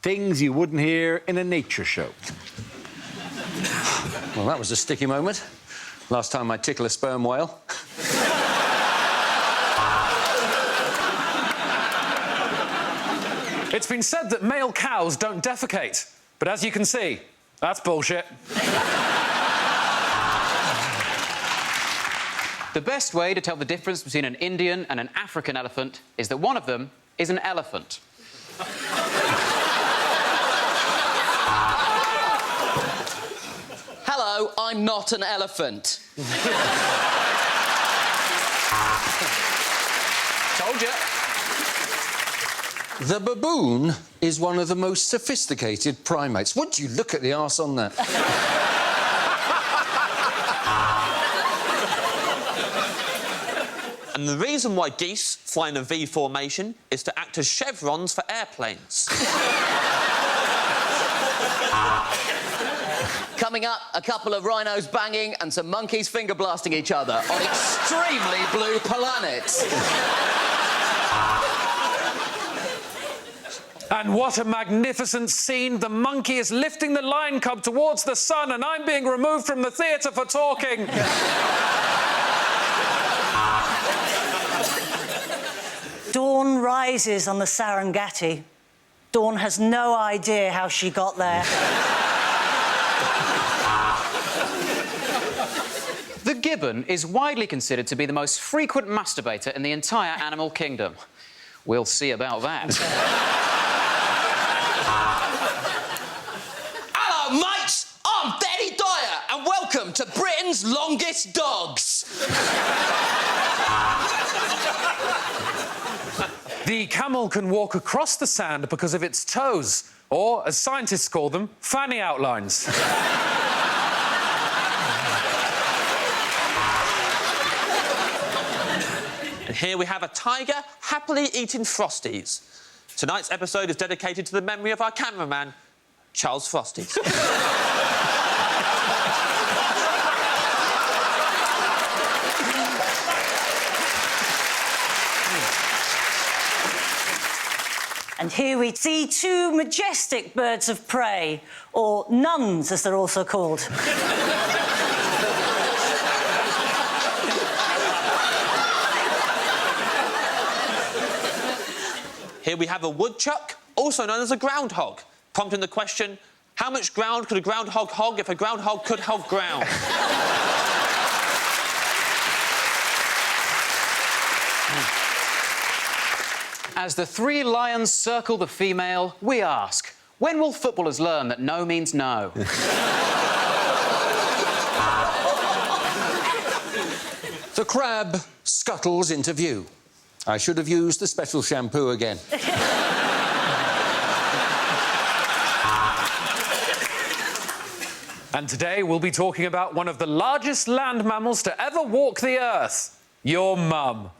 Things you wouldn't hear in a nature show. Well, that was a sticky moment. Last time I tickle a sperm whale. It's been said that male cows don't defecate, but as you can see, that's bullshit. The best way to tell the difference between an Indian and an African elephant is that one of them is an elephant. Hello, I'm not an elephant. Told you. The baboon is one of the most sophisticated primates. Would you look at the arse on that? And the reason why geese fly in a V formation is to act as chevrons for airplanes. Coming up, a couple of rhinos banging and some monkeys finger blasting each other on extremely blue planets. And what a magnificent scene. The monkey is lifting the lion cub towards the sun and I'm being removed from the theatre for talking. Dawn rises on the Serengeti. Dawn has no idea how she got there. The gibbon is widely considered to be the most frequent masturbator in the entire animal kingdom. We'll see about that. Hello, mates! I'm Daddy Dyer, and welcome to Britain's longest dogs. The camel can walk across the sand because of its toes, or, as scientists call them, fanny outlines. And here we have a tiger happily eating Frosties. Tonight's episode is dedicated to the memory of our cameraman, Charles Frosties. And here we see two majestic birds of prey, or nuns, as they're also called. Here we have a woodchuck, also known as a groundhog, prompting the question, how much ground could a groundhog hog if a groundhog could hog ground? As the three lions circle the female, we ask, when will footballers learn that no means no? The crab scuttles into view. I should have used the special shampoo again. And today we'll be talking about one of the largest land mammals to ever walk the earth, your mum.